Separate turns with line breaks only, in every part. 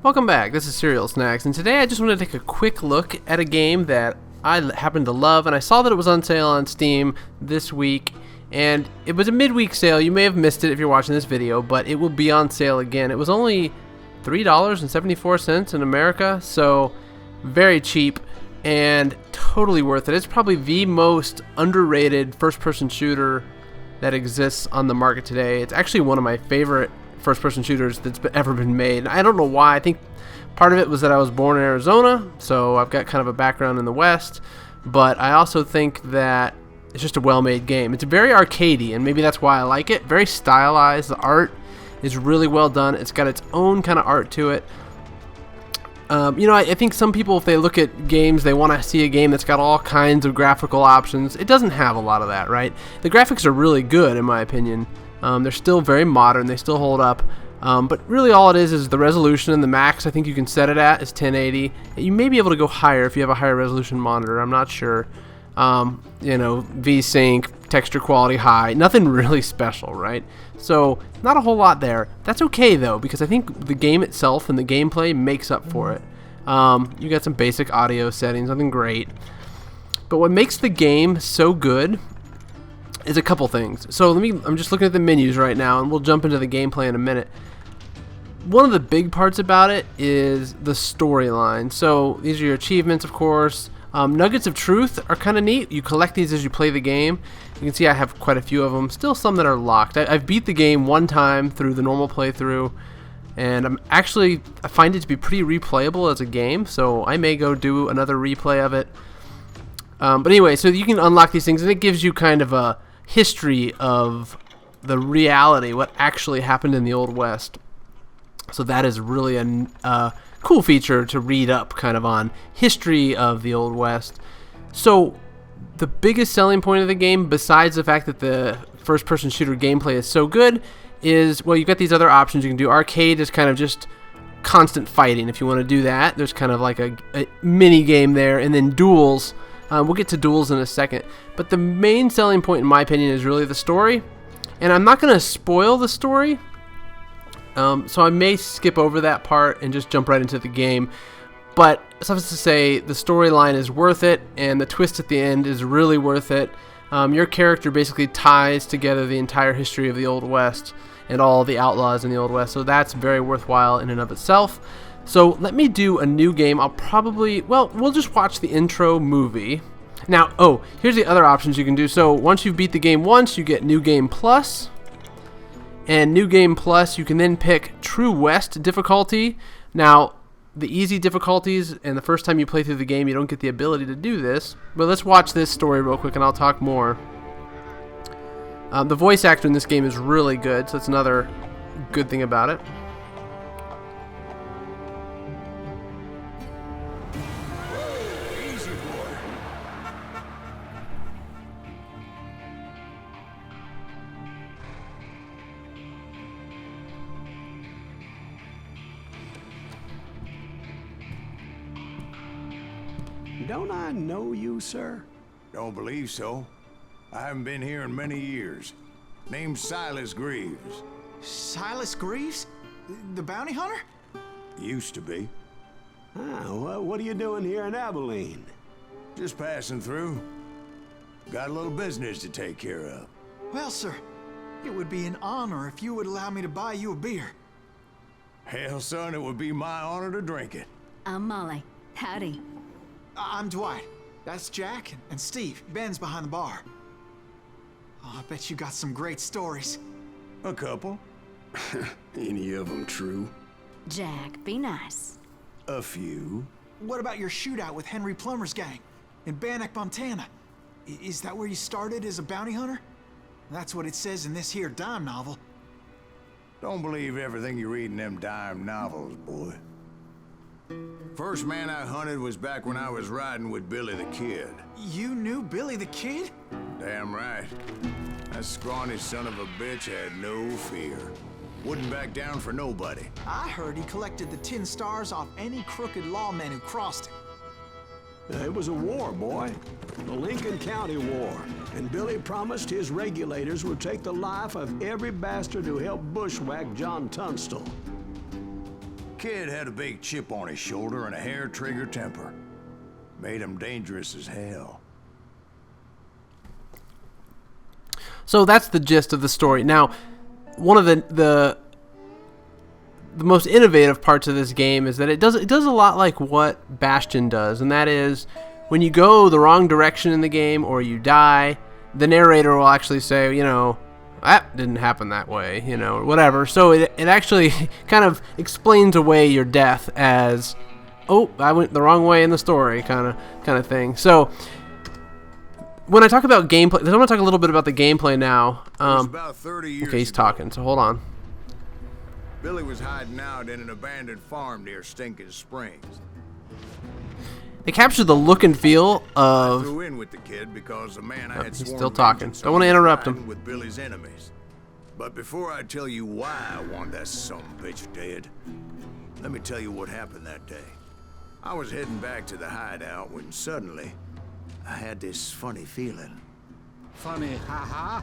Welcome back, this is CerealSnax, and today I just want to take a quick look at a game that I happen to love, and I saw that it was on sale on Steam this week, and it was a midweek sale. You may have missed it if you're watching this video, but it will be on sale again. It was only $3.74 in America, so very cheap and totally worth it. It's probably the most underrated first-person shooter that exists on the market today. It's actually one of my favorite first-person shooters that's ever been made. I don't know why. I think part of it was that I was born in Arizona, so I've got kind of a background in the West, but I also think that it's just a well-made game. It's very arcadey, and maybe that's why I like it. Very stylized. The art is really well done. It's got its own kind of art to it. I think some people, if they look at games, they want to see a game that's got all kinds of graphical options. It doesn't have a lot of that, right? The graphics are really good, in my opinion. They're still very modern. They still hold up. But really all it is the resolution, and the max I think you can set it at is 1080. You may be able to go higher if you have a higher resolution monitor. I'm not sure. V-Sync, texture quality high. Nothing really special, right? So not a whole lot there. That's okay though, because I think the game itself and the gameplay makes up for it. You got some basic audio settings, nothing great. But what makes the game so good is a couple things. So I'm just looking at the menus right now, and we'll jump into the gameplay in a minute. One of the big parts about it is the storyline. So these are your achievements, of course. Nuggets of truth are kind of neat. You collect these as you play the game. You can see I have quite a few of them. Still some that are locked. I've beat the game one time through the normal playthrough, and I find it to be pretty replayable as a game, so I may go do another replay of it. But anyway, so you can unlock these things, and it gives you kind of a history of the reality, what actually happened in the Old West. So that is really a cool feature to read up kind of on history of the Old West. So the biggest selling point of the game, besides the fact that the first-person shooter gameplay is so good, is, well, you've got these other options. You can do arcade, is kind of just constant fighting. If you want to do that, there's kind of like a mini game there, and then duels. We'll get to duels in a second. But the main selling point, in my opinion, is really the story. And I'm not going to spoil the story, so I may skip over that part and just jump right into the game. But suffice to say, the storyline is worth it, and the twist at the end is really worth it. Your character basically ties together the entire history of the Old West and all the outlaws in the Old West, so that's very worthwhile in and of itself. So let me do a new game. We'll just watch the intro movie. Now, here's the other options you can do. So once you've beat the game once, you get New Game Plus. And New Game Plus, you can then pick True West difficulty. Now, the easy difficulties, and the first time you play through the game, you don't get the ability to do this. But let's watch this story real quick, and I'll talk more. The voice actor in this game is really good, so that's another good thing about it.
Don't I know you, sir?
Don't believe so. I haven't been here in many years. Name's Silas Greaves.
Silas Greaves? The bounty hunter?
Used to be.
Well, what are you doing here in Abilene?
Just passing through. Got a little business to take care of.
Well, sir, it would be an honor if you would allow me to buy you a beer.
Hell, son, it would be my honor to drink it.
I'm Molly. Howdy.
I'm Dwight. That's Jack and Steve. Ben's behind the bar. Oh, I bet you got some great stories.
A couple.
Any of them true?
Jack, be nice.
A few.
What about your shootout with Henry Plummer's gang in Bannock, Montana? Is that where you started as a bounty hunter? That's what it says in this here dime novel.
Don't believe everything you read in them dime novels, boy. First man I hunted was back when I was riding with Billy the Kid.
You knew Billy the Kid?
Damn right. That scrawny son of a bitch had no fear. Wouldn't back down for nobody.
I heard he collected the 10 stars off any crooked lawmen who crossed him.
It was a war, boy. The Lincoln County War. And Billy promised his regulators would take the life of every bastard who helped bushwhack John Tunstall.
Kid had a big chip on his shoulder and a hair-trigger temper. Made him dangerous as hell.
So that's the gist of the story. Now, one of the most innovative parts of this game is that it does a lot like what Bastion does, and that is when you go the wrong direction in the game or you die, the narrator will actually say, you know, that didn't happen that way, you know, or whatever. So it actually kind of explains away your death as, oh, I went the wrong way in the story, kind of thing. So when I talk about gameplay, I want to talk a little bit about the gameplay now.
About 30 years
Okay, he's
ago,
talking, so hold on.
Billy was hiding out in an abandoned farm near Stinking Springs.
They capture the look and feel of...
Threw in with the kid because the man I had
he's
sworn
still talking.
vengeance
Don't
on
want to
was
interrupt
riding
him.
with Billy's enemies. But before I tell you why I want that sumbitch dead, let me tell you what happened that day. I was heading back to the hideout when suddenly I had this funny feeling.
Funny, haha.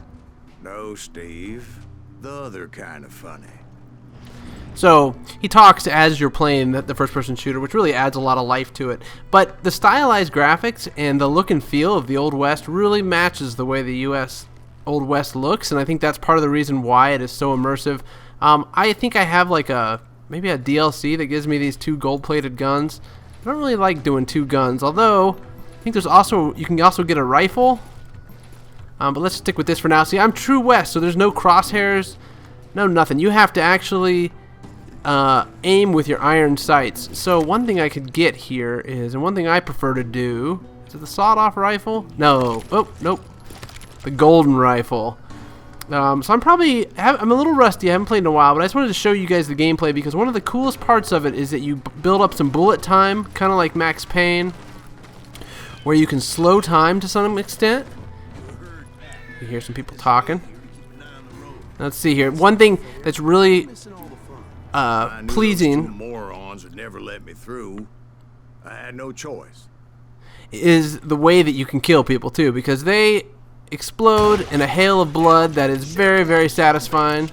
No, Steve. The other kind of funny.
So he talks as you're playing the first-person shooter, which really adds a lot of life to it. But the stylized graphics and the look and feel of the Old West really matches the way the U.S. Old West looks, and I think that's part of the reason why it is so immersive. I think I have like maybe a DLC that gives me these 2 gold-plated guns. I don't really like doing 2 guns, although I think you can also get a rifle. But let's stick with this for now. See, I'm True West, so there's no crosshairs, no nothing. You have to actually aim with your iron sights. So one thing I could get here is, and one thing I prefer to do, is it the sawed-off rifle? No. Oh, nope. The golden rifle. So I'm a little rusty. I haven't played in a while, but I just wanted to show you guys the gameplay because one of the coolest parts of it is that you build up some bullet time, kind of like Max Payne, where you can slow time to some extent. You hear some people talking. Let's see here. One thing that's really pleasing,
Those 2 morons would never let me through. I had no choice.
is the way that you can kill people too, because they explode in a hail of blood that is very, very satisfying.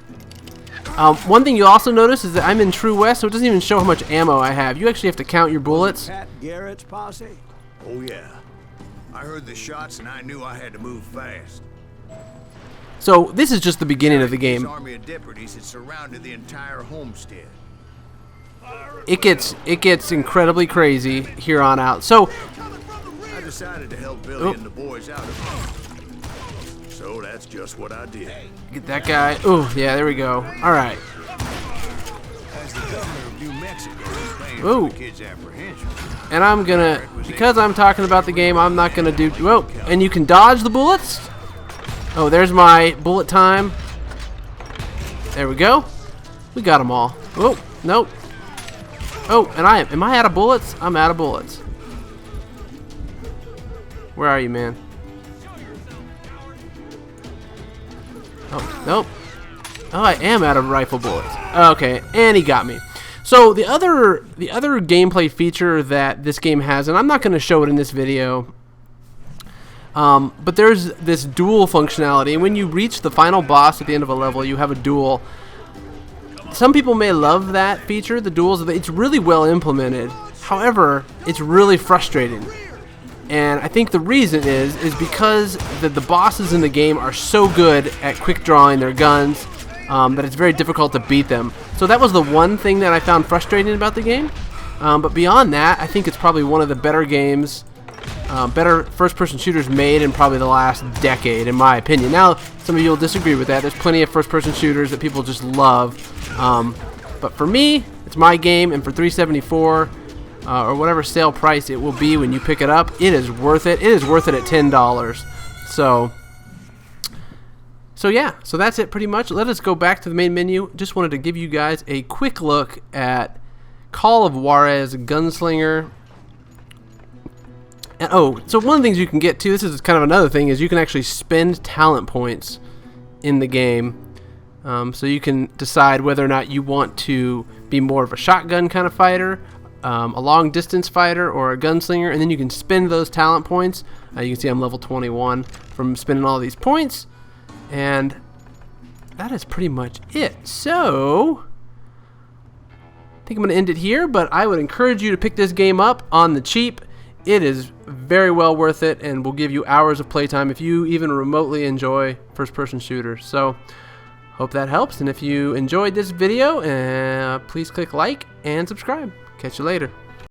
One thing you also notice is that I'm in True West, so it doesn't even show how much ammo I have. You actually have to count your bullets.
Pat Garrett's posse?
Oh yeah. I heard the shots and I knew I had to move fast.
So this is just the beginning of the
This
game.
army of deputies had surrounded the entire homestead.
It gets incredibly crazy here on out. So
I decided to help Billy and the boys out of it. So that's just what I did.
get that guy. Oh yeah, there we go. All right.
As the governor of New Mexico was paying
Ooh.
for the kid's apprehension.
And I'm gonna, because I'm talking about the game, I'm not gonna do. Whoa! And you can dodge the bullets. Oh, there's my bullet time. There we go. We got them all. Oh, nope. Oh, and am I out of bullets? I'm out of bullets. Where are you, man? Oh, nope. Oh, I am out of rifle bullets. Okay, and he got me. So the other gameplay feature that this game has, and I'm not going to show it in this video, but there's this duel functionality, and when you reach the final boss at the end of a level, you have a duel. Some people may love that feature, the duels. It's really well implemented. However, it's really frustrating. And I think the reason is because the bosses in the game are so good at quick drawing their guns that it's very difficult to beat them. So that was the one thing that I found frustrating about the game. But beyond that, I think it's probably one of the better games, better first-person shooters made in probably the last decade, in my opinion. Now, some of you will disagree with that. There's plenty of first-person shooters that people just love. But for me, it's my game, and for $3.74 or whatever sale price it will be when you pick it up, it is worth it. It is worth it at $10. So yeah, so that's it pretty much. Let us go back to the main menu. Just wanted to give you guys a quick look at Call of Juarez Gunslinger. And, so one of the things you can get too, this is kind of another thing, is you can actually spend talent points in the game. So you can decide whether or not you want to be more of a shotgun kind of fighter, a long distance fighter, or a gunslinger, and then you can spend those talent points. You can see I'm level 21 from spending all these points, and that is pretty much it. So I think I'm going to end it here, but I would encourage you to pick this game up on the cheap. It is very well worth it and will give you hours of playtime if you even remotely enjoy first-person shooters. So, hope that helps, and if you enjoyed this video, please click like and subscribe. Catch you later.